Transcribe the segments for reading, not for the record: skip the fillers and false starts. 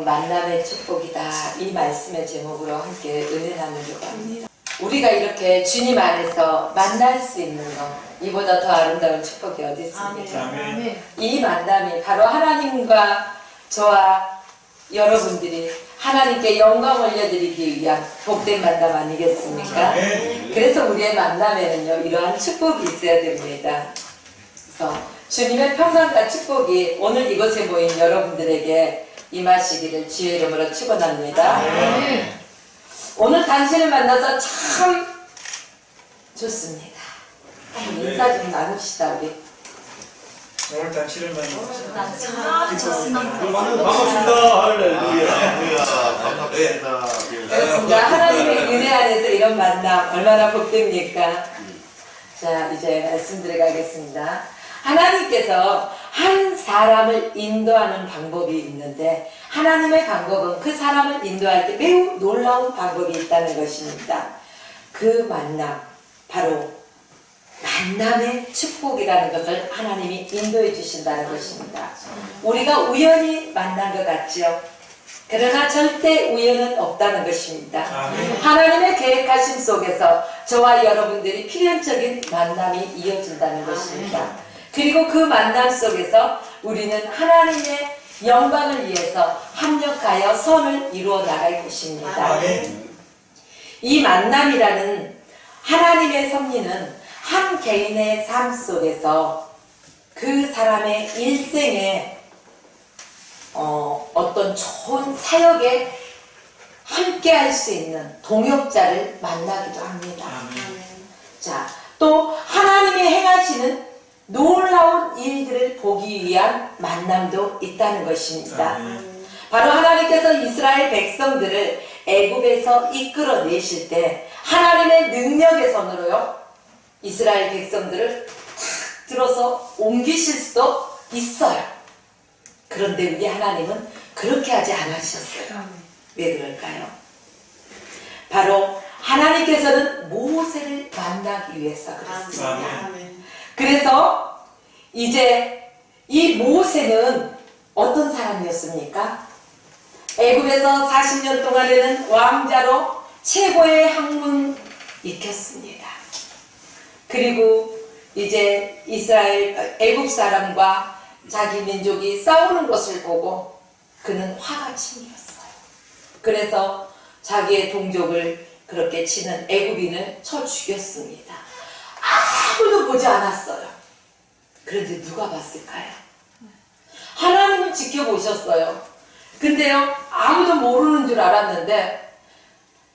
만남의 축복이다. 이 말씀의 제목으로 함께 은혜 나누려고 합니다. 우리가 이렇게 주님 안에서 만날 수 있는 것, 이보다 더 아름다운 축복이 어디 있습니까? 아멘. 이 만남이 바로 하나님과 저와 여러분들이 하나님께 영광 올려드리기 위한 복된 만남 아니겠습니까? 그래서 우리의 만남에는요, 이러한 축복이 있어야 됩니다. 그래서 주님의 평강과 축복이 오늘 이곳에 모인 여러분들에게 임하시기를 주의 이름으로 축원합니다. 오늘 당신을 만나서 참 좋습니다. 인사 좀 나눕시다 우리. 오늘 당신을 만나서 반갑습니다. 할렐루야. 반갑습니다. 그렇습니다. 하나님의 은혜 안에서 이런 만남 얼마나 복됩니까? 자, 이제 말씀 들어가겠습니다. 하나님께서 한 사람을 인도하는 방법이 있는데, 하나님의 방법은 그 사람을 인도할 때 매우 놀라운 방법이 있다는 것입니다. 그 만남, 바로 만남의 축복이라는 것을 하나님이 인도해 주신다는 것입니다. 우리가 우연히 만난 것 같지요? 그러나 절대 우연은 없다는 것입니다. 하나님의 계획하심 속에서 저와 여러분들이 필연적인 만남이 이어진다는 것입니다. 그리고 그 만남 속에서 우리는 하나님의 영광을 위해서 합력하여 선을 이루어 나갈 것입니다. 이 만남이라는 하나님의 섭리는 한 개인의 삶 속에서 그 사람의 일생에 어떤 좋은 사역에 함께 할 수 있는 동역자를 만나기도 합니다. 자, 또 하나님이 행하시는 놀라운 일들을 보기 위한 만남도 있다는 것입니다. 바로 하나님께서 이스라엘 백성들을 애굽에서 이끌어내실 때 하나님의 능력의 손으로요, 이스라엘 백성들을 탁 들어서 옮기실 수도 있어요. 그런데 우리 하나님은 그렇게 하지 않으셨어요. 왜 그럴까요? 바로 하나님께서는 모세를 만나기 위해서 그랬습니다. 그래서 이제 이 모세는 어떤 사람이었습니까? 애굽에서 40년 동안에는 왕자로 최고의 학문 익혔습니다. 그리고 이제 애굽 사람과 자기 민족이 싸우는 것을 보고 그는 화가 치밀었어요. 그래서 자기의 동족을 그렇게 치는 애굽인을 쳐 죽였습니다. 아무도 보지 않았어요. 그런데 누가 봤을까요? 하나님은 지켜보셨어요. 근데요, 아무도 모르는 줄 알았는데,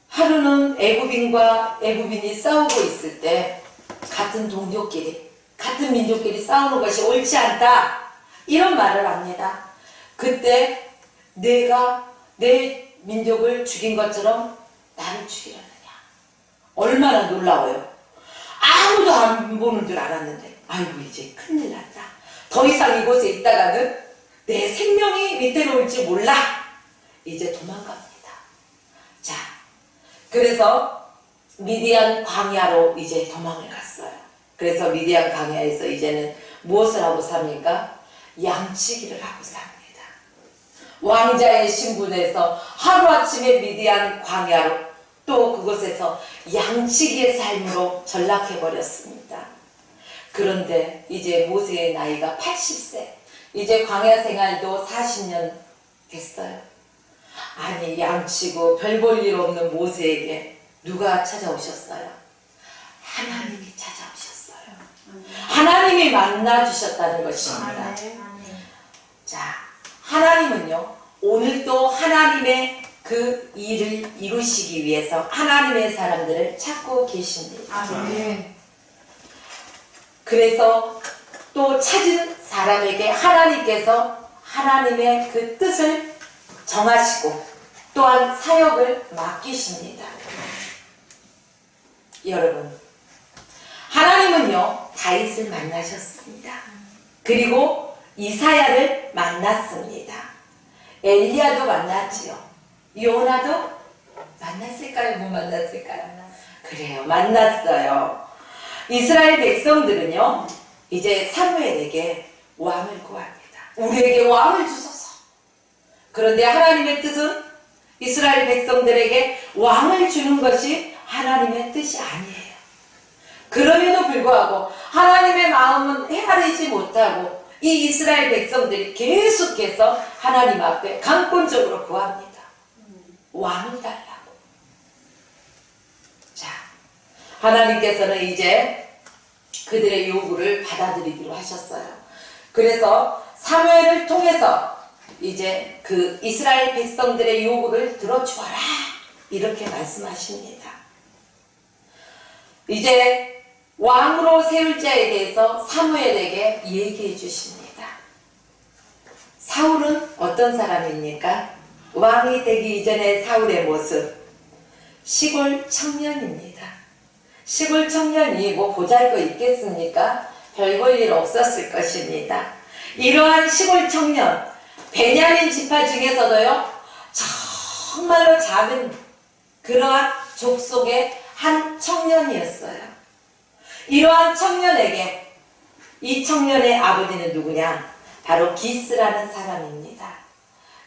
하루는 애굽인과 애굽인이 싸우고 있을 때 같은 동족끼리, 같은 민족끼리 싸우는 것이 옳지 않다, 이런 말을 합니다. 그때 내가 내 민족을 죽인 것처럼 나를 죽이려느냐. 얼마나 놀라워요. 아무도 안 보는 줄 알았는데, 아이고 이제 큰일 났다. 더 이상 이곳에 있다가는 내 생명이 위태로울지 몰라. 이제 도망갑니다. 자, 그래서 미디안 광야로 이제 도망을 갔어요. 그래서 미디안 광야에서 이제는 무엇을 하고 삽니까? 양치기를 하고 삽니다. 왕자의 신분에서 하루아침에 미디안 광야로, 또 그곳에서 양치기의 삶으로 전락해버렸습니다. 그런데 이제 모세의 나이가 80세, 이제 광야 생활도 40년 됐어요. 아니, 양치고 별 볼 일 없는 모세에게 누가 찾아오셨어요? 하나님이 찾아오셨어요. 하나님이 만나주셨다는 것입니다. 자, 하나님은요, 오늘도 하나님의 그 일을 이루시기 위해서 하나님의 사람들을 찾고 계십니다. 그래서 또 찾은 사람에게 하나님께서 하나님의 그 뜻을 정하시고 또한 사역을 맡기십니다. 여러분, 하나님은요, 다윗을 만나셨습니다. 그리고 이사야를 만났습니다. 엘리야도 만났지요. 요나도 만났을까요? 못 만났을까요? 그래요, 만났어요. 이스라엘 백성들은요, 이제 사무엘에게 왕을 구합니다. 우리에게 왕을 주소서. 그런데 하나님의 뜻은 이스라엘 백성들에게 왕을 주는 것이 하나님의 뜻이 아니에요. 그럼에도 불구하고 하나님의 마음은 헤아리지 못하고 이 이스라엘 백성들이 계속해서 하나님 앞에 강권적으로 구합니다. 왕을 달라고. 자, 하나님께서는 이제 그들의 요구를 받아들이기로 하셨어요. 그래서 사무엘을 통해서 이제 그 이스라엘 백성들의 요구를 들어주어라 이렇게 말씀하십니다. 이제 왕으로 세울 자에 대해서 사무엘에게 얘기해 주십니다. 사울은 어떤 사람입니까? 왕이 되기 이전의 사울의 모습, 시골 청년입니다. 시골 청년이 뭐 보잘것 있겠습니까? 별 볼 일 없었을 것입니다. 이러한 시골 청년, 베냐민 지파 중에서도요, 정말로 작은 그러한 족속의 한 청년이었어요. 이러한 청년에게 이 청년의 아버지는 누구냐? 바로 기스라는 사람입니다.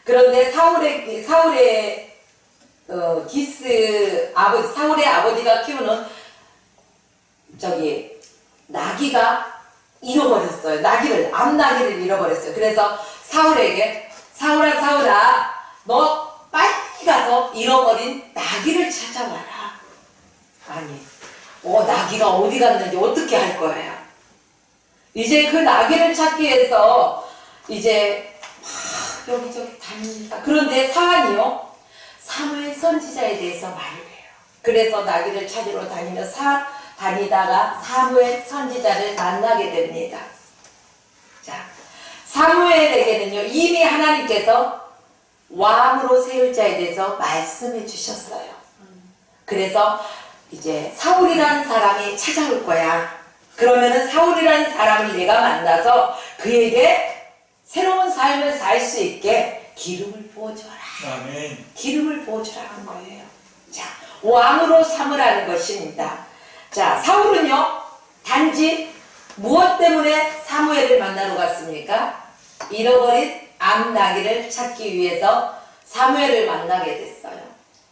그런데 사울의 사울의 아버지가 키우는 나귀가 잃어버렸어요. 암나귀를 잃어버렸어요. 그래서 사울에게 사울아 너 빨리 가서 잃어버린 나귀를 찾아와라. 아니 나귀가 어디 갔는지 어떻게 할 거예요? 이제 그 나귀를 찾기 위해서 이제 막 여기저기 다닙니다. 그런데 사안이요, 사무엘 선지자에 대해서 말을 해요. 그래서 나귀를 찾으러 다니다가 사무엘 선지자를 만나게 됩니다. 자, 사무엘에게는요 이미 하나님께서 왕으로 세울 자에 대해서 말씀해 주셨어요. 그래서 이제 사울이라는 사람이 찾아올 거야. 그러면은 사울이라는 사람을 내가 만나서 그에게 새로운 삶을 살 수 있게 기름을 부어줘라. 아멘. 기름을 부어주라는 거예요. 자, 왕으로 삼으라는 것입니다. 자, 사울은요 단지 무엇 때문에 사무엘을 만나러 갔습니까? 잃어버린 암나귀를 찾기 위해서 사무엘을 만나게 됐어요.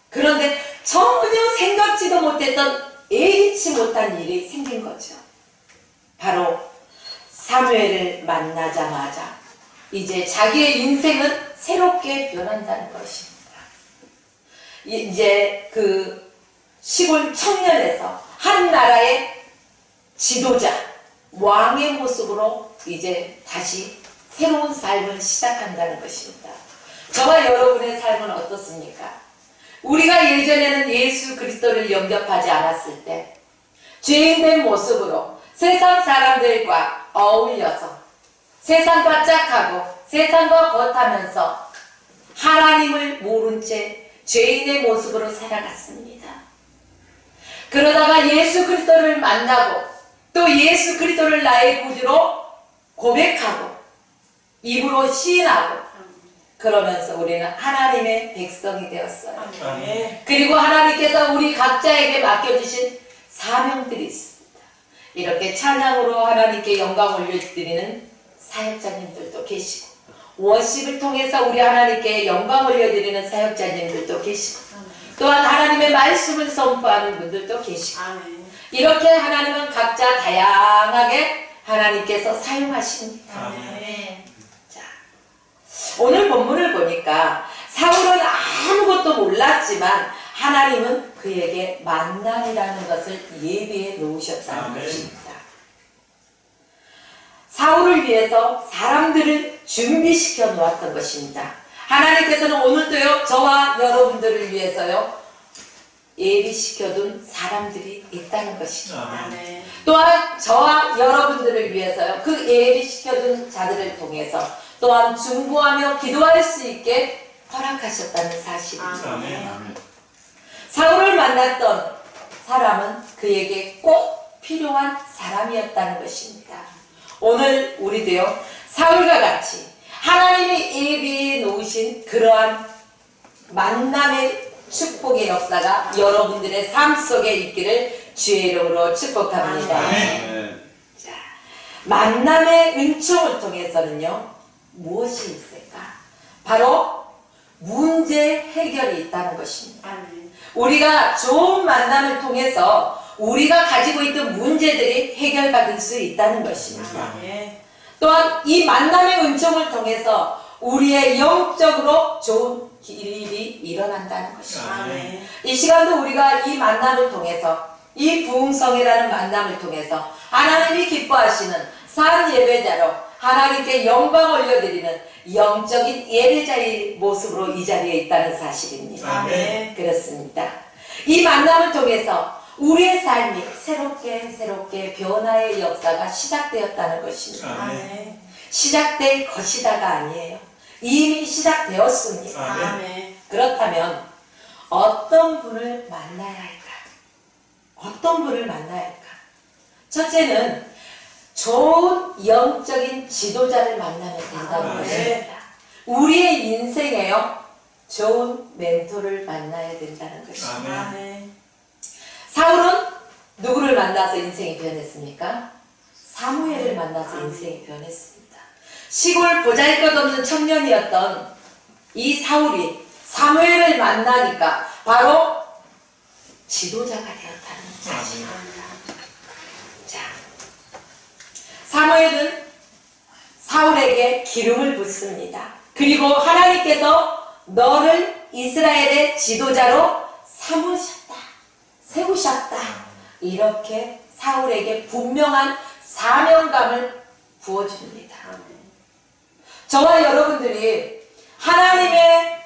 그런데 전혀 생각지도 못했던 예기치 못한 일이 생긴 거죠. 바로 사무엘을 만나자마자 이제 자기의 인생은 새롭게 변한다는 것입니다. 이제 그 시골 청년에서 한 나라의 지도자, 왕의 모습으로 이제 다시 새로운 삶을 시작한다는 것입니다. 저와 여러분의 삶은 어떻습니까? 우리가 예전에는 예수 그리스도를 영접하지 않았을 때 죄인된 모습으로 세상 사람들과 어울려서 세상과 짝하고 세상과 겉하면서 하나님을 모른 채 죄인의 모습으로 살아갔습니다. 그러다가 예수 그리스도를 만나고 또 예수 그리스도를 나의 구주로 고백하고 입으로 시인하고 그러면서 우리는 하나님의 백성이 되었어요. 아멘. 그리고 하나님께서 우리 각자에게 맡겨주신 사명들이 있습니다. 이렇게 찬양으로 하나님께 영광 올려드리는 사역자님들도 계시고 워십을 통해서 우리 하나님께 영광 올려드리는 사역자님들도 계시고 또한 하나님의 말씀을 선포하는 분들도 계시고 이렇게 하나님은 각자 다양하게 하나님께서 사용하십니다. 아멘. 자, 오늘 본문을 보니까 사울은 아무것도 몰랐지만 하나님은 그에게 만남이라는 것을 예비해 놓으셨다는 것입니다. 사울을 위해서 사람들을 준비시켜 놓았던 것입니다. 하나님께서는 오늘도요 저와 여러분들을 위해서요 예비시켜둔 사람들이 있다는 것입니다. 또한 저와 여러분들을 위해서요 그 예비시켜둔 자들을 통해서 또한 중보하며 기도할 수 있게 허락하셨다는 사실입니다. 아멘. 사울을 만났던 사람은 그에게 꼭 필요한 사람이었다는 것입니다. 오늘 우리도요 사울과 같이 하나님이 예비해 놓으신 그러한 만남의 축복의 역사가 여러분들의 삶 속에 있기를 주의 이름으로 축복합니다. 자, 만남의 은총을 통해서는요 무엇이 있을까? 바로 문제 해결이 있다는 것입니다. 아멘. 우리가 좋은 만남을 통해서 우리가 가지고 있던 문제들이 해결받을 수 있다는 것입니다. 아멘. 또한 이 만남의 은총을 통해서 우리의 영적으로 좋은 일이 일어난다는 것입니다. 아멘. 이 시간도 우리가 이 만남을 통해서 이 부흥성이라는 만남을 통해서 하나님이 기뻐하시는 산 예배자로 하나님께 영광 올려드리는 영적인 예배자의 모습으로 이 자리에 있다는 사실입니다. 아멘. 그렇습니다. 이 만남을 통해서 우리의 삶이 새롭게 변화의 역사가 시작되었다는 것입니다. 아멘. 시작될 것이다가 아니에요. 이미 시작되었습니다. 아멘. 그렇다면 어떤 분을 만나야 할까? 어떤 분을 만나야 할까? 첫째는 좋은 영적인 지도자를 만나면 된다는 아멘. 것입니다. 우리의 인생에요, 좋은 멘토를 만나야 된다는 것입니다. 아멘. 사울은 누구를 만나서 인생이 변했습니까? 사무엘을 만나서 인생이 변했습니다. 시골 보잘것없는 청년이었던 이 사울이 사무엘을 만나니까 바로 지도자가 되었다는 사실입니다. 자, 사무엘은 사울에게 기름을 붓습니다. 그리고 하나님께서 너를 이스라엘의 지도자로 세우셨다. 이렇게 사울에게 분명한 사명감을 부어줍니다. 저와 여러분들이 하나님의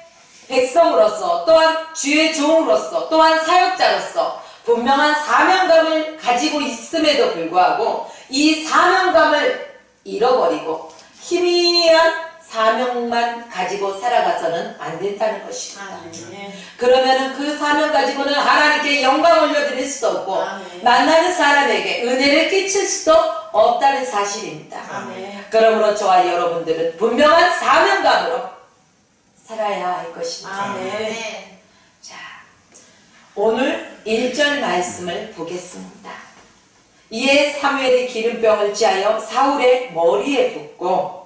백성으로서 또한 주의 종으로서 또한 사역자로서 분명한 사명감을 가지고 있음에도 불구하고 이 사명감을 잃어버리고 희미한 사명만 가지고 살아가서는 안 된다는 것입니다. 아멘. 그러면은 그 사명 가지고는 하나님께 영광 올려드릴 수도 없고 아멘. 만나는 사람에게 은혜를 끼칠 수도 없다는 사실입니다. 아멘. 그러므로 저와 여러분들은 분명한 사명감으로 살아야 할 것입니다. 아멘. 자, 오늘 1절 말씀을 보겠습니다. 이에 사무엘이 기름병을 취하여 사울의 머리에 붓고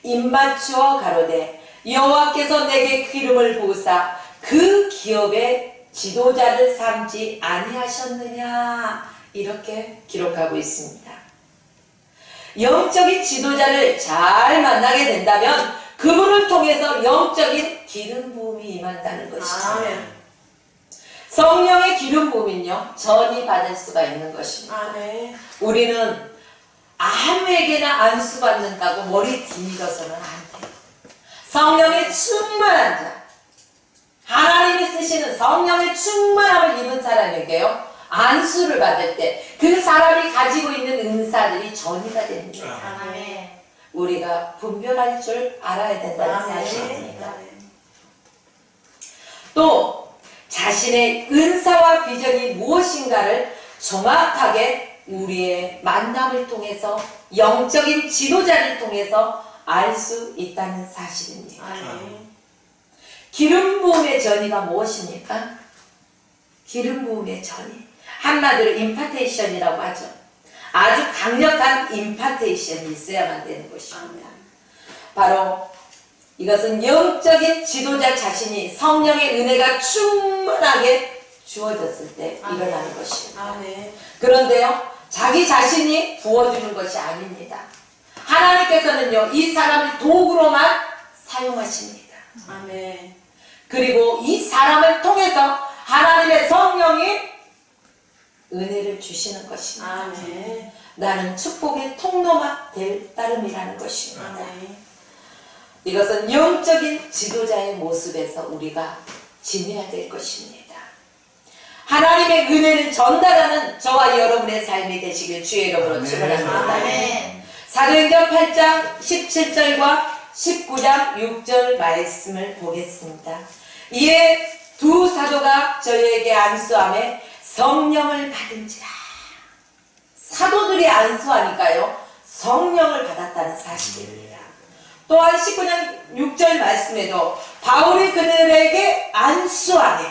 입맞추어 가로되 여호와께서 내게 기름을 부으사 그 기업의 지도자를 삼지 아니하셨느냐, 이렇게 기록하고 있습니다. 영적인 지도자를 잘 만나게 된다면 그분을 통해서 영적인 기름 부음이 임한다는 것이죠. 아멘. 성령의 기름 부음은요, 전이 받을 수가 있는 것입니다. 아멘. 우리는 아무에게나 안수받는다고 머리 뒤밀어서는 안 돼요. 성령의 충만한 자, 하나님이 쓰시는 성령의 충만함을 입은 사람에게요, 안수를 받을 때 그 사람이 가지고 있는 은사들이 전이가 됩니다. 아멘. 우리가 분별할 줄 알아야 된다는 사실입니다. 또 자신의 은사와 비전이 무엇인가를 정확하게 우리의 만남을 통해서 영적인 지도자를 통해서 알 수 있다는 사실입니다. 아멘. 기름 부음의 전이가 무엇입니까? 기름 부음의 전이 한마디로 임파테이션이라고 하죠. 아주 강력한 임파테이션이 있어야만 되는 것입니다. 바로 이것은 영적인 지도자 자신이 성령의 은혜가 충만하게 주어졌을 때 일어나는 것입니다. 아멘. 그런데요, 자기 자신이 부어주는 것이 아닙니다. 하나님께서는요, 이 사람을 도구로만 사용하십니다. 아멘. 그리고 이 사람을 통해서 하나님의 성령이 은혜를 주시는 것입니다. 아멘. 나는 축복의 통로가 될 따름이라는 것입니다. 아멘. 이것은 영적인 지도자의 모습에서 우리가 지내야 될 것입니다. 하나님의 은혜를 전달하는 저와 여러분의 삶이 되시길 주의 이름으로 축원합니다. 아멘. 사도행전 8장 17절과 19장 6절 말씀을 보겠습니다. 이에 두 사도가 저희에게 안수함에 성령을 받은지라. 사도들이 안수하니까요, 성령을 받았다는 사실입니다. 또한 19장 6절 말씀에도 바울이 그들에게 안수하네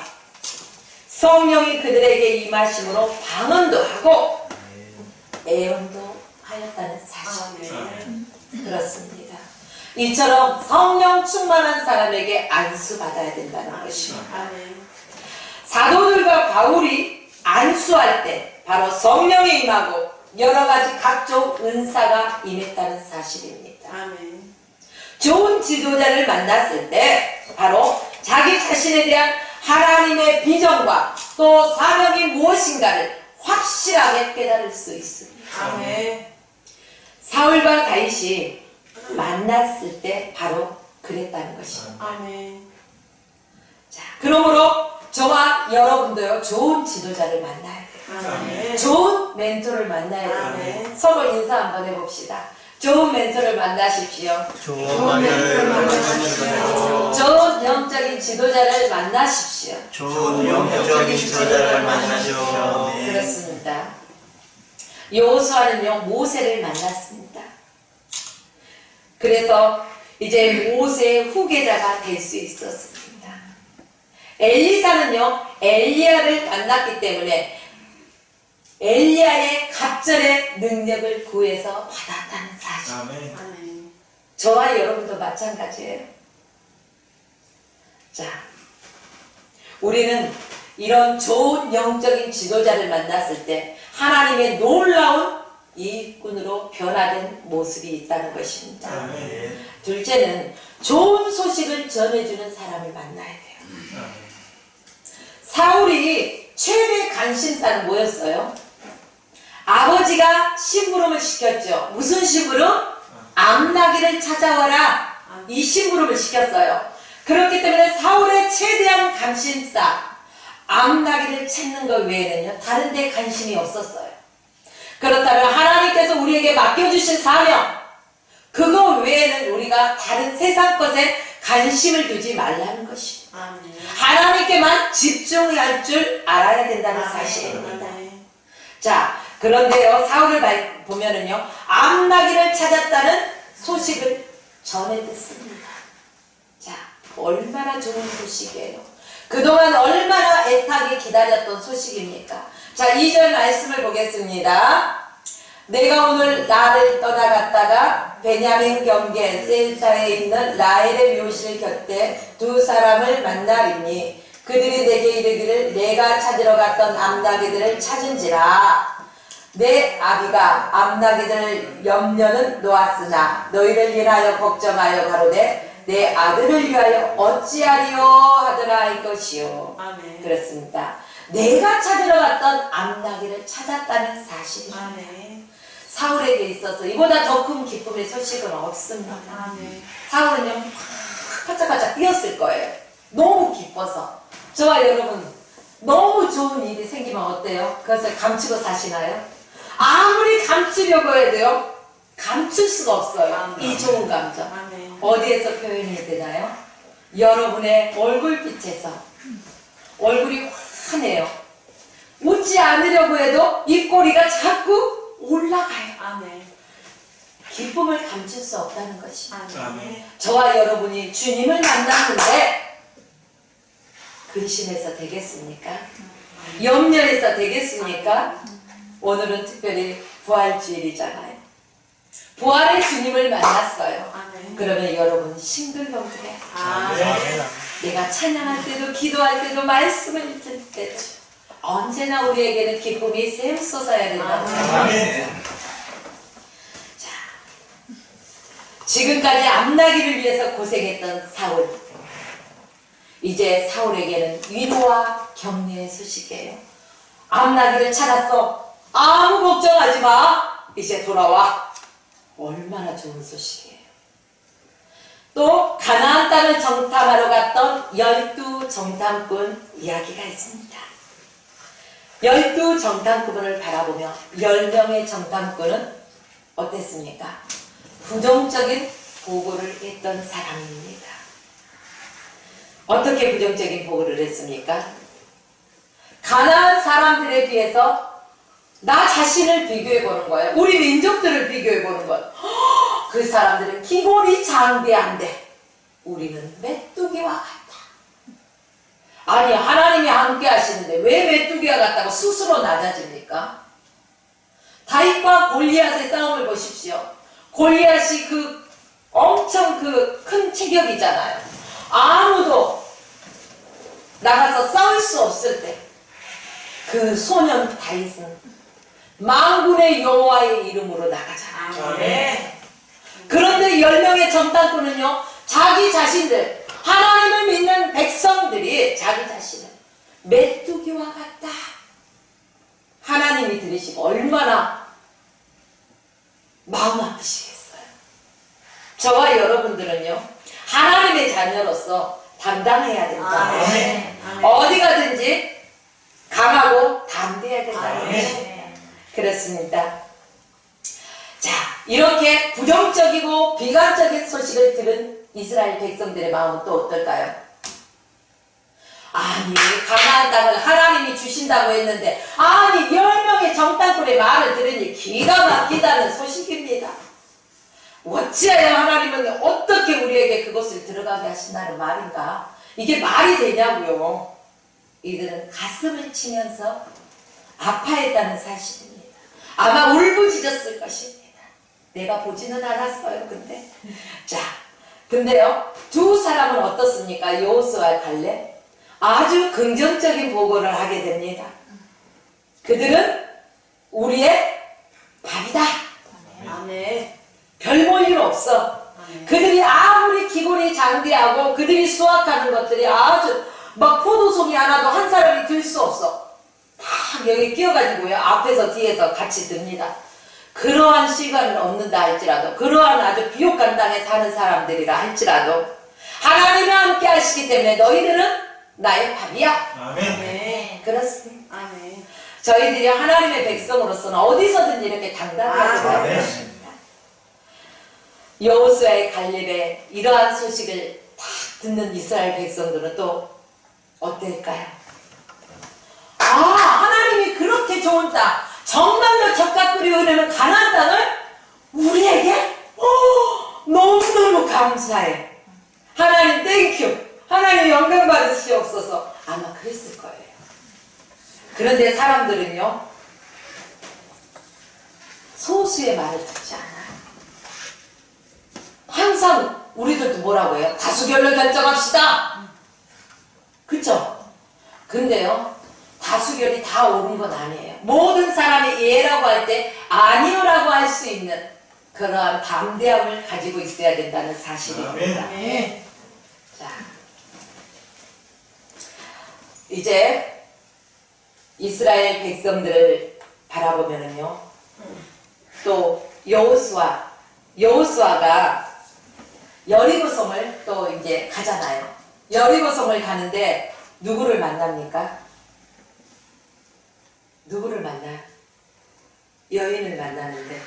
성령이 그들에게 임하심으로 방언도 하고 예언도 하였다는 사실입니다. 그렇습니다. 이처럼 성령 충만한 사람에게 안수받아야 된다는 것입니다. 아멘. 사도들과 바울이 안수할 때 바로 성령이 임하고 여러 가지 각종 은사가 임했다는 사실입니다. 아멘. 좋은 지도자를 만났을 때 바로 자기 자신에 대한 하나님의 비전과 또 사명이 무엇인가를 확실하게 깨달을 수 있습니다. 아멘. 사울과 다윗이 만났을 때 바로 그랬다는 것입니다. 아멘. 자, 그러므로 저와 여러분도요, 좋은 지도자를 만나야 돼요. 아멘. 좋은 멘토를 만나야 돼요. 아멘. 서로 인사 한번 해봅시다. 좋은 멘토를 만나십시오. 좋은 멘토를 만나십시오. 좋은 영적인 지도자를 만나십시오. 좋은 영적인 지도자를 만나십시오. 그렇습니다. 여호수아는요, 모세를 만났습니다. 그래서 이제 모세의 후계자가 될 수 있었습니다. 엘리사는요, 엘리야를 만났기 때문에 엘리야의 갑절의 능력을 구해서 받았다는 사실. 아멘. 아멘. 저와 여러분도 마찬가지예요. 자, 우리는 이런 좋은 영적인 지도자를 만났을 때 하나님의 놀라운 일꾼으로 변화된 모습이 있다는 것입니다. 아멘. 둘째는 좋은 소식을 전해주는 사람을 만나야 돼요. 아멘. 사울이 최대 관심사는 뭐였어요? 아버지가 심부름을 시켰죠. 무슨 심부름? 암나기를 찾아와라. 이 심부름을 시켰어요. 그렇기 때문에 사울의 최대한 관심사, 암나기를 찾는 것 외에는요, 다른 데 관심이 없었어요. 그렇다면 하나님께서 우리에게 맡겨주신 사명, 그거 외에는 우리가 다른 세상 것에 관심을 두지 말라는 것입니다. 아멘. 하나님께만 집중할 줄 알아야 된다는 아멘. 사실입니다. 아멘. 자, 그런데요, 사울을 보면은요, 암나기를 찾았다는 소식을 전해 듣습니다. 자, 얼마나 좋은 소식이에요. 그동안 얼마나 애타게 기다렸던 소식입니까? 자, 2절 말씀을 보겠습니다. 내가 오늘 나를 떠나갔다가 베냐민 경계 셀사에 있는 라헬의 묘실 곁에 두 사람을 만나리니 그들이 내게 이르기를 내가 찾으러 갔던 암나기들을 찾은지라. 내 아비가 암나기들 염려는 놓았으나 너희를 인하여 걱정하여 가로되 내 아들을 위하여 어찌하리요 하더라 이것이요. 아멘. 그렇습니다. 내가 찾으러 갔던 암나기를 찾았다는 사실입니다. 아멘. 사울에게 있어서 이보다 더 큰 기쁨의 소식은 없습니다. 아멘. 사울은요 막 활짝활짝 뛰었을 거예요. 너무 기뻐서. 저와 여러분 너무 좋은 일이 생기면 어때요? 그것을 감추고 사시나요? 아무리 감추려고 해도요 감출 수가 없어요. 이 좋은 감정. 아멘. 어디에서 표현이 되나요? 여러분의 얼굴빛에서. 얼굴이 환해요. 웃지 않으려고 해도 입꼬리가 자꾸 올라가요. 아멘. 기쁨을 감출 수 없다는 것입니다. 아멘. 저와 여러분이 주님을 만났는데 근심해서 되겠습니까? 염려해서 되겠습니까? 오늘은 특별히 부활주일이잖아요. 부활의 주님을 만났어요. 아멘. 그러면 여러분 싱글벙글해요. 아멘. 내가 찬양할 때도 기도할 때도 말씀을 들 때도 언제나 우리에게는 기쁨이 샘솟아야 된다는 거예요. 아멘. 자, 지금까지 암나기를 위해서 고생했던 사울. 이제 사울에게는 위로와 격려의 소식이에요. 암나기를 찾았어. 아무 걱정하지 마. 이제 돌아와. 얼마나 좋은 소식이에요. 또 가나안 땅을 정탐하러 갔던 12 정탐꾼 이야기가 있습니다. 12 정탐꾼을 바라보며 10명의 정탐꾼은 어땠습니까? 부정적인 보고를 했던 사람입니다. 어떻게 부정적인 보고를 했습니까? 가나안 사람들에 비해서 나 자신을 비교해 보는 거예요. 우리 민족들을 비교해 보는 거예요. 그 사람들은 기골이 장대한데 우리는 메뚜기와 같다. 아니 하나님이 함께 하시는데 왜 메뚜기와 같다고 스스로 낮아집니까? 다윗과 골리앗의 싸움을 보십시오. 골리앗이 그 엄청 그 큰 체격이잖아요. 아무도 나가서 싸울 수 없을 때 그 소년 다윗은 만군의 여호와의 이름으로 나가잖아요. 아멘. 그런데 10명의 정탐꾼은요, 자기 자신들, 하나님을 믿는 백성들이 자기 자신을 메뚜기와 같다. 하나님이 들으시고 얼마나 마음 아프시겠어요. 저와 여러분들은요, 하나님의 자녀로서 담당해야 된다. 아멘. 어디 가든지 강하고 담대해야 된다는 아멘. 것입니다. 그렇습니다. 자, 이렇게 부정적이고 비관적인 소식을 들은 이스라엘 백성들의 마음은 또 어떨까요? 아니, 가나안 땅을 하나님이 주신다고 했는데, 아니 10명의 정탐꾼의 말을 들으니 기가 막히다는 소식입니다. 어찌하여 하나님은 어떻게 우리에게 그것을 들어가게 하신다는 말인가? 이게 말이 되냐고요. 이들은 가슴을 치면서 아파했다는 사실입니다. 아마 울부짖었을 것입니다. 내가 보지는 않았어요. 근데요, 두 사람은 어떻습니까? 여호수아와 갈렙, 아주 긍정적인 보고를 하게 됩니다. 그들은 우리의 밥이다. 아멘. 별 볼 일 없어. 그들이 아무리 기골이 장대하고 그들이 수확하는 것들이 아주 막 포도송이 하나도 한 사람이 들 수 없어. 딱 여기 끼어가지고요, 앞에서 뒤에서 같이 듭니다. 그러한 시간을 얻는다 할지라도, 그러한 아주 비옥한 땅에 사는 사람들이라 할지라도 하나님이 함께 하시기 때문에 너희들은 나의 밥이야. 아멘. 그렇습니다. 아멘. 저희들이 하나님의 백성으로서는 어디서든 이렇게 당당하게 살아야 아멘. 됩니다. 여호수아의 갈렙의 이러한 소식을 딱 듣는 이스라엘 백성들은 또 어떨까요? 아, 하나님이 그렇게 좋은 땅, 정말로 적과 꿀이 흐르는 가나안 땅을 우리에게 너무너무 감사해. 하나님 땡큐. 하나님 영광 받으시옵소서. 아마 그랬을 거예요. 그런데 사람들은요, 소수의 말을 듣지 않아요. 항상 우리들도 뭐라고 해요? 다수결로 결정합시다. 그쵸? 근데요, 다수결이 다 옳은 건 아니에요. 모든 사람이 예라고 할 때 아니요라고 할 수 있는 그러한 담대함을 가지고 있어야 된다는 사실입니다. 아멘. 자, 이제 이스라엘 백성들을 바라보면은요, 또 여호수아가 여리고성을 또 이제 가잖아요. 여리고성을 가는데 누구를 만납니까? 누구를 만나요? 여인을 만나는데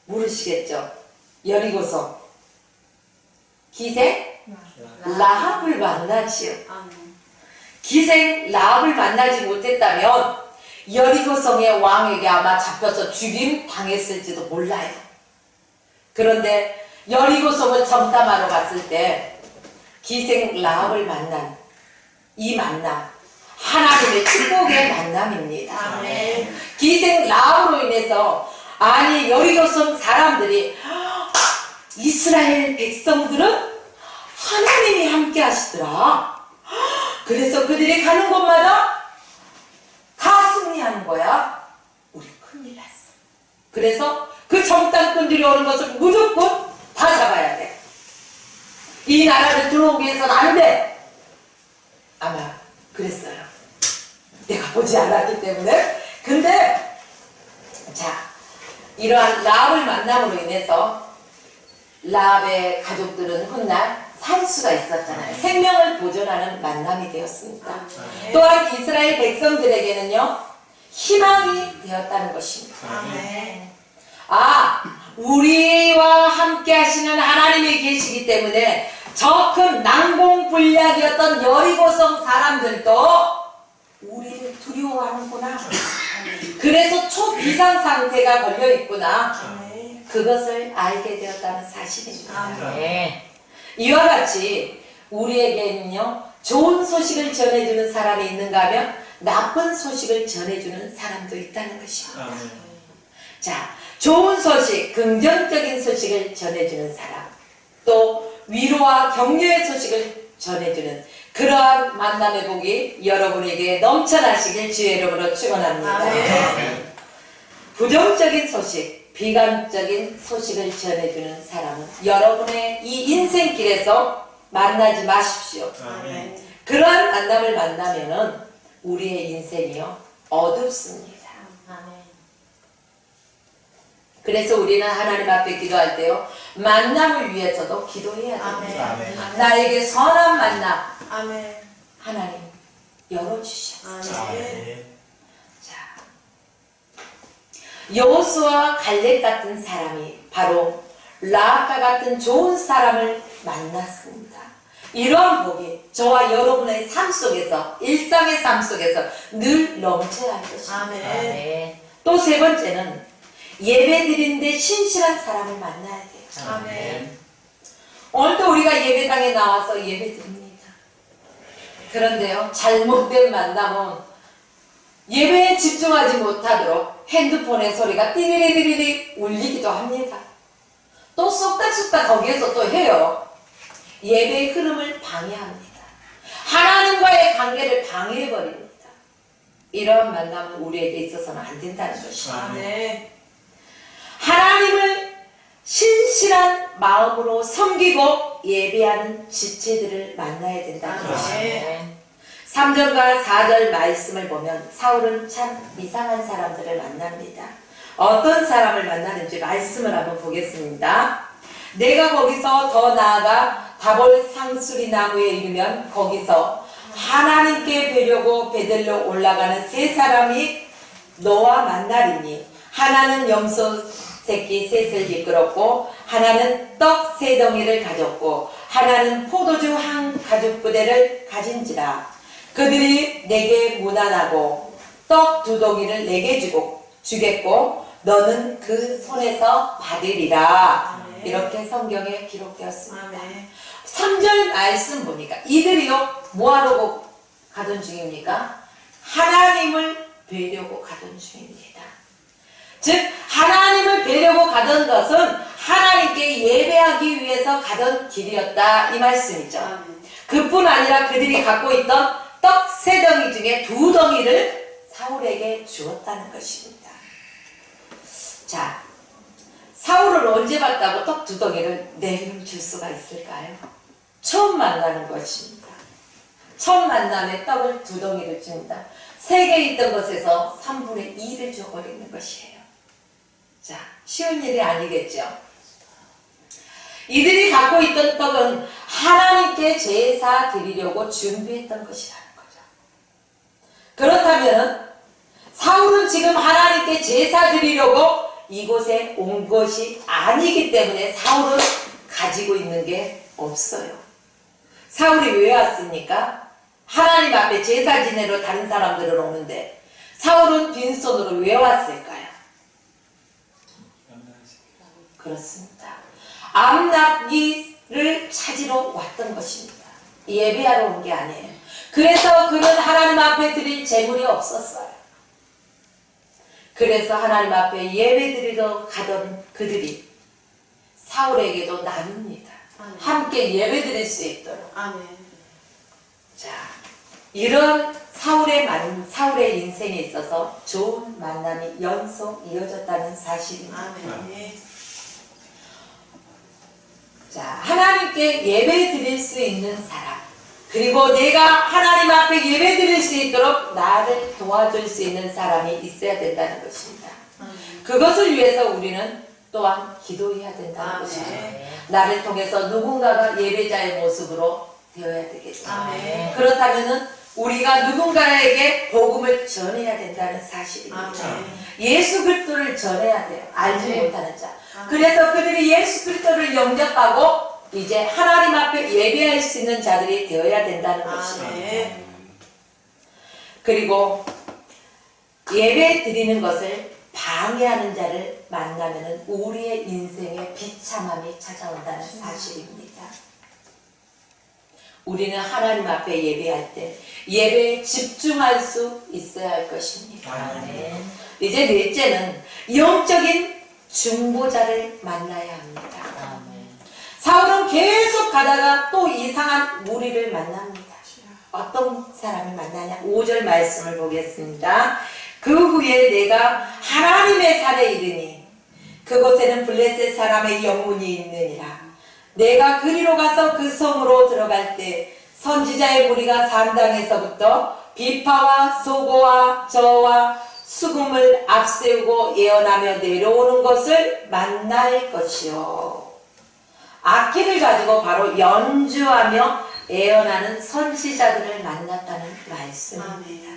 모르시겠죠? 여리고성 기생 라합을 만나지요. 아멘. 기생 라합을 만나지 못했다면 여리고성의 왕에게 아마 잡혀서 죽임 당했을지도 몰라요. 그런데 여리고성을 정탐하러 갔을 때 기생 라합을 만난 이 만남, 하나님의 축복의 만남입니다. 아멘. 기생 라합으로 인해서 아니 여리고성 사람들이 이스라엘 백성들은 하나님이 함께 하시더라. 그래서 그들이 가는 곳마다 다 승리하는 거야. 우리 큰일 났어. 그래서 그 정탐꾼들이 오는 것을 무조건 다 잡아야 돼. 이 나라를 들어오게 해서는 안 돼. 아마 그랬어요. 내가 보지 않았기 때문에. 근데 자, 이러한 라합을 만남으로 인해서 라합의 가족들은 훗날 살 수가 있었잖아요. 생명을 보존하는 만남이 되었습니다. 또한 이스라엘 백성들에게는요, 희망이 되었다는 것입니다. 아멘. 아, 우리와 함께 하시는 하나님이 계시기 때문에 저 큰 난공불락이었던 여리고성 사람들도 우리를 두려워하는구나. 그래서 초비상 상태가 걸려 있구나. 아멘. 그것을 알게 되었다는 사실입니다. 아멘. 네. 이와 같이 우리에게는요, 좋은 소식을 전해주는 사람이 있는가 하면 나쁜 소식을 전해주는 사람도 있다는 것입니다. 아멘. 자, 좋은 소식, 긍정적인 소식을 전해주는 사람, 또 위로와 격려의 소식을 전해주는 그러한 만남의 복이 여러분에게 넘쳐나시길 주의 이름으로 축원합니다. 아멘. 부정적인 소식, 비관적인 소식을 전해주는 사람은 여러분의 이 인생길에서 만나지 마십시오. 아멘. 그러한 만남을 만나면은 우리의 인생이요 어둡습니다. 아멘. 그래서 우리는 하나님 앞에 기도할 때요 만남을 위해서도 기도해야 아멘. 됩니다. 아멘. 나에게 선한 만남 아멘. 하나님 열어주시옵소서. 아멘. 자, 여호수아와 갈렙 같은 사람이 바로 라합과 같은 좋은 사람을 만났습니다. 이러한 복이 저와 여러분의 삶 속에서, 일상의 삶 속에서 늘 넘쳐야 할 것입니다. 아멘. 또 세 번째는 예배 드리는데 신실한 사람을 만나야 돼요. 아멘. 오늘도 우리가 예배당에 나와서 예배 드립니다. 그런데요, 잘못된 만남은 예배에 집중하지 못하도록 핸드폰의 소리가 띠리리리리 울리기도 합니다. 또 쏙닥쏙닥 거기에서 또 해요. 예배의 흐름을 방해합니다. 하나님과의 관계를 방해해버립니다. 이런 만남은 우리에게 있어서는 안 된다는 것입니다. 아멘. 하나님을 신실한 마음으로 섬기고 예배하는 지체들을 만나야 된다는 아멘. 것입니다. 3절과 4절 말씀을 보면 사울은 참 이상한 사람들을 만납니다. 어떤 사람을 만나는지 말씀을 한번 보겠습니다. 내가 거기서 더 나아가 다볼 상수리 나무에 이르면 거기서 하나님께 뵈려고 베들로 올라가는 세 사람이 너와 만나리니 하나는 염소 새끼 셋을 이끌었고 하나는 떡 세 덩이를 가졌고 하나는 포도주 한 가죽 부대를 가진지라. 그들이 내게 무난하고 떡 두 덩이를 내게 주겠고 너는 그 손에서 받으리라. 아멘. 이렇게 성경에 기록되었습니다. 아멘. 3절 말씀 보니까 이들이요 뭐하러 가던 중입니까? 하나님을 뵈려고 가던 중입니다. 즉 하나님을 뵈려고 가던 것은 하나님께 예배하기 위해서 가던 길이었다 이 말씀이죠. 아멘. 그뿐 아니라 그들이 갖고 있던 떡 세 덩이 중에 두 덩이를 사울에게 주었다는 것입니다. 자, 사울을 언제 봤다고 떡 두 덩이를 내일 줄 수가 있을까요? 처음 만나는 것입니다. 첫 만남에 떡을 두 덩이를 줍니다. 세 개 있던 것에서 3분의 2를 줘버리는 것이에요. 자, 쉬운 일이 아니겠죠. 이들이 갖고 있던 떡은 하나님께 제사 드리려고 준비했던 것이라는 거죠. 그렇다면 사울은 지금 하나님께 제사 드리려고 이곳에 온 것이 아니기 때문에 사울은 가지고 있는 게 없어요. 사울이 왜 왔습니까? 하나님 앞에 제사 지내러 다른 사람들은 오는데 사울은 빈손으로 왜 왔을까요? 그렇습니다. 암낙이를 찾으러 왔던 것입니다. 예배하러 온 게 아니에요. 그래서 그는 하나님 앞에 드릴 재물이 없었어요. 그래서 하나님 앞에 예배 드리러 가던 그들이 사울에게도 나눕니다. 아멘. 함께 예배 드릴 수 있도록. 아멘. 자, 이런 사울의 인생에 있어서 좋은 만남이 연속 이어졌다는 사실입니다. 아멘. 자, 하나님께 예배 드릴 수 있는 사람, 그리고 내가 하나님 앞에 예배 드릴 수 있도록 나를 도와줄 수 있는 사람이 있어야 된다는 것입니다. 그것을 위해서 우리는 또한 기도해야 된다는 아멘. 것입니다. 나를 통해서 누군가가 예배자의 모습으로 되어야 되겠죠. 아멘. 그렇다면은 우리가 누군가에게 복음을 전해야 된다는 사실입니다. 아멘. 예수 그리스도를 전해야 돼요. 알지 아멘. 못하는 자. 아멘. 그래서 그들이 예수 그리스도를 영접하고 이제 하나님 앞에 예배할 수 있는 자들이 되어야 된다는 것입니다. 아멘. 그리고 예배 드리는 것을 방해하는 자를 만나면 우리의 인생에 비참함이 찾아온다는 사실입니다. 우리는 하나님 앞에 예배할 때 예배에 집중할 수 있어야 할 것입니다. 아멘. 이제 넷째는 영적인 중보자를 만나야 합니다. 아멘. 사울은 계속 가다가 또 이상한 무리를 만납니다. 어떤 사람을 만나냐? 5절 말씀을 보겠습니다. 그 후에 내가 하나님의 산에 이르니 그곳에는 블레셋 사람의 영문이 있느니라. 내가 그리로 가서 그 성으로 들어갈 때 선지자의 무리가 산당에서부터 비파와 소고와 저와 수금을 앞세우고 예언하며 내려오는 것을 만날 것이요. 악기를 가지고 바로 연주하며 예언하는 선지자들을 만났다는 말씀입니다.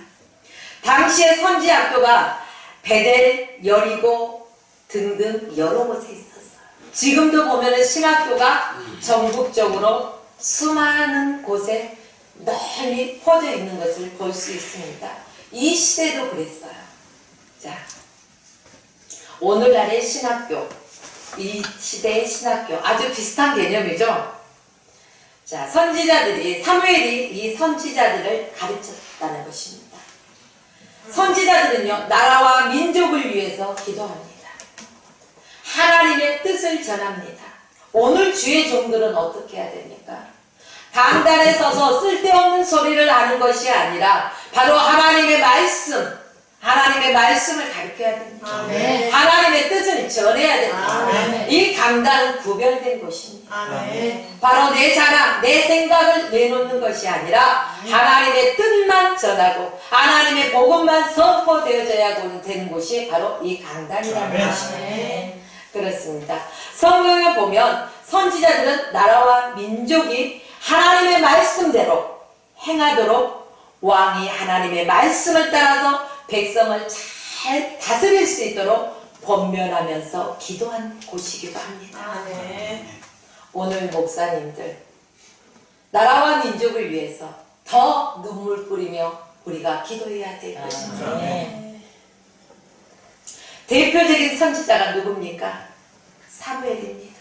당시의 선지 학교가 베델, 여리고 등등 여러 곳에 있었어요. 지금도 보면은 신학교가 전국적으로 수많은 곳에 널리 퍼져 있는 것을 볼 수 있습니다. 이 시대도 그랬어요. 자, 오늘날의 신학교, 이 시대의 신학교 아주 비슷한 개념이죠. 자, 선지자들이 사무엘이 이 선지자들을 가르쳤다는 것입니다. 선지자들은요, 나라와 민족을 위해서 기도합니다. 하나님의 뜻을 전합니다. 오늘 주의 종들은 어떻게 해야 됩니까? 강단에 서서 쓸데없는 소리를 하는 것이 아니라 바로 하나님의 말씀을 가르쳐야 됩니다. 아멘. 하나님의 뜻을 전해야 됩니다. 아멘. 이 강단은 구별된 곳입니다. 아멘. 바로 내 자랑, 내 생각을 내놓는 것이 아니라 하나님의 뜻만 전하고 하나님의 복음만 선포되어져야 되는 곳이 바로 이 강단이라는 아멘. 것입니다. 아멘. 그렇습니다. 성경에 보면 선지자들은 나라와 민족이 하나님의 말씀대로 행하도록 왕이 하나님의 말씀을 따라서 백성을 잘 다스릴 수 있도록 권면하면서 기도한 곳이기도 합니다. 아멘. 오늘 목사님들, 나라와 민족을 위해서 더 눈물 뿌리며 우리가 기도해야 될 것입니다. 아멘. 대표적인 선지자가 누굽니까? 사무엘입니다.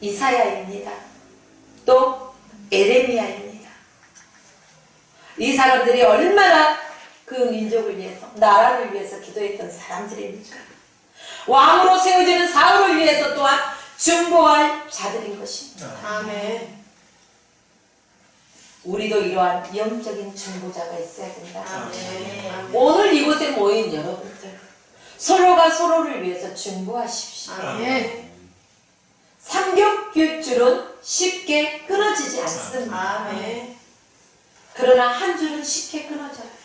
이사야입니다. 또 에레미야입니다. 이 사람들이 얼마나 그 민족을 위해서, 나라를 위해서 기도했던 사람들입니까? 왕으로 세워지는 사울을 위해서 또한 중보할 자들인 것입니다. 아멘. 우리도 이러한 영적인 중보자가 있어야 된다. 아멘. 오늘 이곳에 모인 여러분들, 서로가 서로를 위해서 중보하십시오. 아멘. 삼겹줄은 쉽게 끊어지지 않습니다. 아멘. 그러나 한 줄은 쉽게 끊어져요.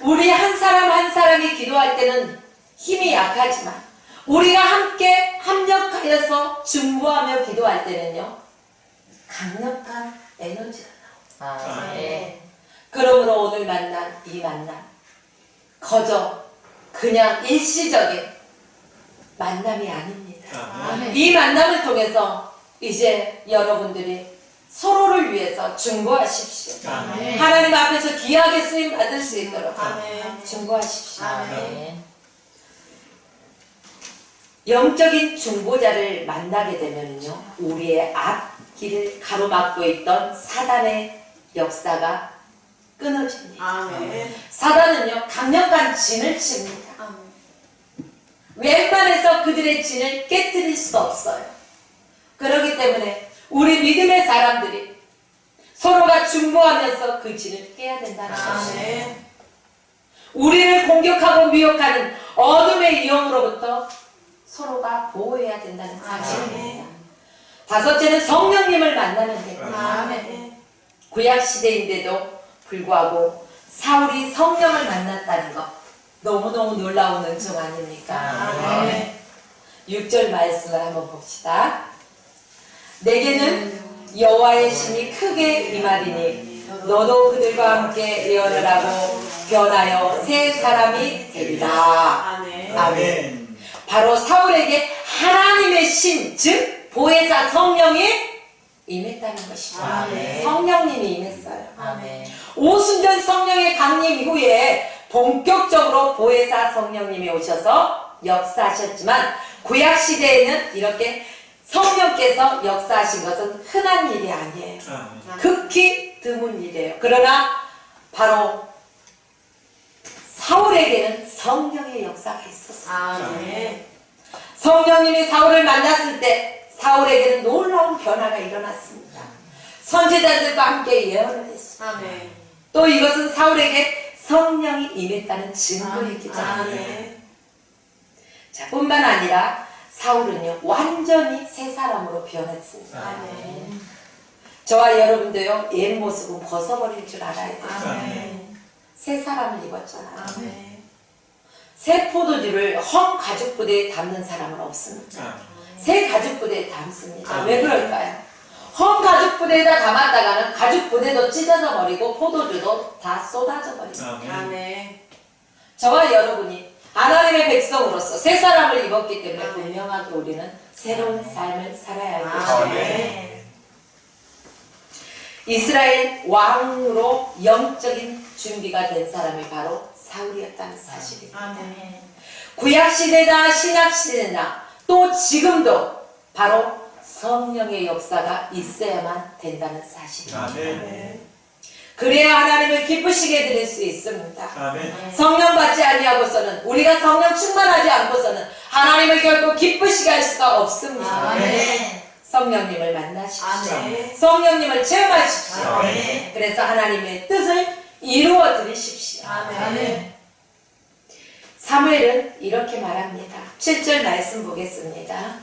우리 한 사람 한 사람이 기도할 때는 힘이 약하지만 우리가 함께 합력하여서 중보하며 기도할 때는요, 강력한 에너지가 나옵니다. 아멘. 그러므로 오늘 만난 이 만남, 거저 그냥 일시적인 만남이 아닙니다. 아멘. 이 만남을 통해서 이제 여러분들이 서로를 위해서 중보하십시오. 아멘. 하나님 앞에서 귀하게 쓰임 받을 수 있도록 아멘. 중보하십시오. 아멘. 영적인 중보자를 만나게 되면요, 우리의 앞길을 가로막고 있던 사단의 역사가 끊어집니다. 아멘. 사단은요, 강력한 진을 칩니다. 아멘. 웬만해서 그들의 진을 깨뜨릴 수 없어요. 그렇기 때문에 우리 믿음의 사람들이 서로가 중보하면서 그 진을 깨야 된다는 것입니다. 아멘. 우리를 공격하고 미혹하는 어둠의 위험으로부터 서로가 보호해야 된다는 사실입니다. 다섯째는 성령님을 만나면 됩니다. 아멘. 구약시대인데도 불구하고 사울이 성령을 만났다는 것, 너무너무 놀라운 은총 아닙니까? 아멘. 6절 말씀을 한번 봅시다. 내게는 여호와의 신이 크게 임하리니 너도 그들과 함께 예언을 하고 변하여 새 사람이 되리라. 아멘. 아멘. 바로 사울에게 하나님의 신, 즉 보혜사 성령이 임했다는 것입니다. 아멘. 성령님이 임했어요. 아멘. 오순절 성령의 강림 이후에 본격적으로 보혜사 성령님이 오셔서 역사하셨지만 구약시대에는 이렇게 성령께서 역사하신 것은 흔한 일이 아니에요. 아멘. 극히 드문 일이에요. 그러나 바로 사울에게는 성령의 역사가 있었어요. 아멘. 성령님이 사울을 만났을 때 사울에게는 놀라운 변화가 일어났습니다. 선지자들과 함께 예언을 했습니다. 아멘. 또 이것은 사울에게 성령이 임했다는 증거이기도 합니다. 아멘. 자, 뿐만 아니라 사울은요 완전히 새 사람으로 변했습니다. 아멘. 저와 여러분도요 옛 모습은 벗어버릴 줄 알아야 돼요. 아멘. 새 사람을 입었잖아요. 아멘. 새 포도주를 헝 가죽 부대에 담는 사람은 없습니다. 아멘. 새 가죽 부대에 담습니다. 왜 그럴까요? 헝 가죽 부대에다 담았다가는 가죽 부대도 찢어져 버리고 포도주도 다 쏟아져 버립니다. 아멘. 아멘. 저와 여러분이 하나님의 백성으로서 새 사람을 입었기 때문에 분명하게 우리는 새로운 삶을 살아야 할 것입니다. 아멘. 이스라엘 왕으로 영적인 준비가 된 사람이 바로 사울이었다는 사실입니다. 아멘. 구약시대나 신약시대나 또 지금도 바로 성령의 역사가 있어야만 된다는 사실입니다. 아멘. 그래야 하나님을 기쁘시게 드릴 수 있습니다. 아멘. 성령 받지 아니하고서는 우리가 성령 충만하지 않고서는 하나님을 결코 기쁘시게 할 수가 없습니다. 아멘. 성령님을 만나십시오. 아멘. 성령님을 체험하십시오. 아멘. 그래서 하나님의 뜻을 이루어 드리십시오. 아멘. 사무엘은 이렇게 말합니다. 7절 말씀 보겠습니다.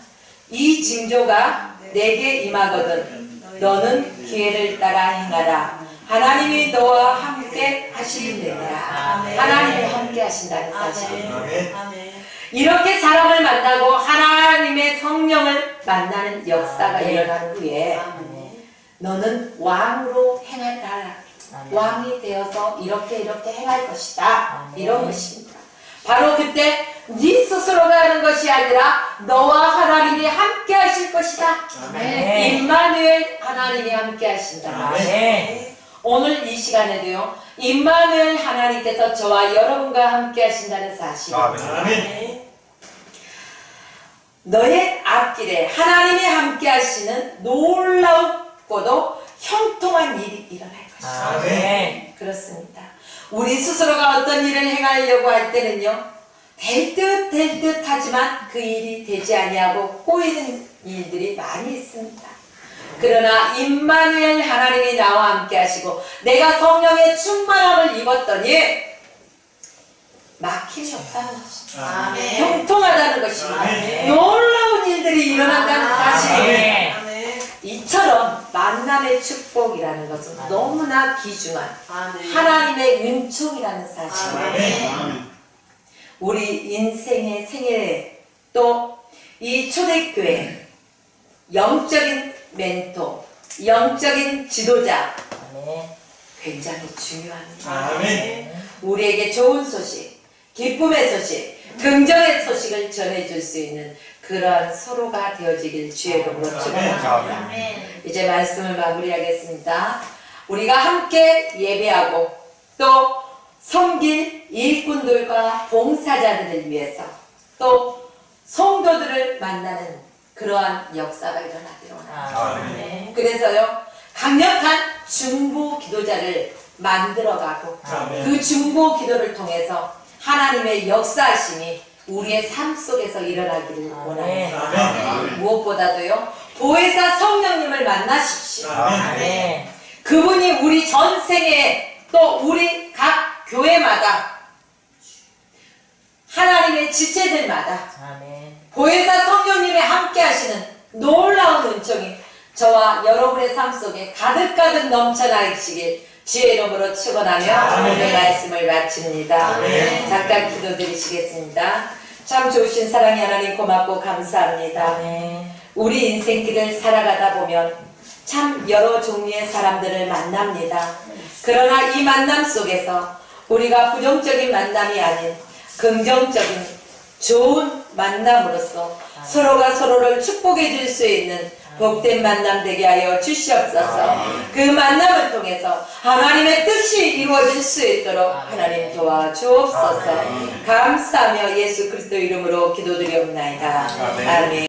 이 징조가 내게 임하거든 너는 기회를 따라 행하라. 하나님이 너와 함께 하시느니라. 아멘. 하나님이 함께 하신다는 사실. 아멘. 아멘. 이렇게 사람을 만나고 하나님의 성령을 만나는 역사가 아멘. 일어난 후에 아멘. 너는 왕으로 행하라. 아멘. 왕이 되어서 이렇게 행할 것이다. 아멘. 이런 것입니다. 바로 그때 네 스스로가 하는 것이 아니라 너와 하나님이 함께 하실 것이다. 아멘. 임마누엘 하나님이 함께 하신다. 아멘. 오늘 이 시간에도요 임마누엘 하나님께서 저와 여러분과 함께 하신다는 사실. 아멘. 너의 앞길에 하나님이 함께 하시는 놀랍고도 형통한 일이 일어날 것이다. 아멘. 그렇습니다. 우리 스스로가 어떤 일을 행하려고 할 때는요 될 듯 하지만 그 일이 되지 아니하고 꼬이는 일들이 많이 있습니다. 그러나 임마누엘 하나님이 나와 함께 하시고 내가 성령의 충만함을 입었더니 막힘이 없다는 것입니다. 아멘. 형통하다는 것입니다. 아멘. 놀라운 일들이 일어난다는 사실이에요. 아멘. 이처럼 만남의 축복이라는 것은 너무나 귀중한 아멘. 하나님의 은총이라는 사실. 아멘. 우리 인생의 생애에 또 이 초대교회 영적인 멘토, 영적인 지도자 굉장히 중요합니다. 아멘. 우리에게 좋은 소식, 기쁨의 소식, 긍정의 소식을 전해줄 수 있는 그러한 서로가 되어지길 주의 이름으로 축원합니다. 이제 말씀을 마무리하겠습니다. 우리가 함께 예배하고 또 섬길 일꾼들과 봉사자들을 위해서 또 성도들을 만나는 그러한 역사가 일어나기를 원합니다. 아멘. 그래서요 강력한 중보 기도자를 만들어가고 아멘. 그 중보 기도를 통해서 하나님의 역사하심이 우리의 삶 속에서 일어나기를 원합니다. 아멘. 무엇보다도요 보혜사 성령님을 만나십시오. 아멘. 그분이 우리 전생에 또 우리 각 교회마다 하나님의 지체들마다 보혜사 성령님이 함께 하시는 놀라운 은총이 저와 여러분의 삶 속에 가득가득 넘쳐나시길 주의 이름으로 축원하며 아멘. 오늘 말씀을 마칩니다. 아멘. 잠깐 기도드리시겠습니다. 참 좋으신 사랑의 하나님 고맙고 감사합니다. 우리 인생길을 살아가다 보면 참 여러 종류의 사람들을 만납니다. 그러나 이 만남 속에서 우리가 부정적인 만남이 아닌 긍정적인 좋은 만남으로서 서로가 서로를 축복해 줄 수 있는 복된 만남 되게 하여 주시옵소서. 그 만남을 통해서 하나님의 뜻이 이루어질 수 있도록 하나님 도와주옵소서. 감사하며 예수 그리스도 이름으로 기도드리옵나이다. 아멘.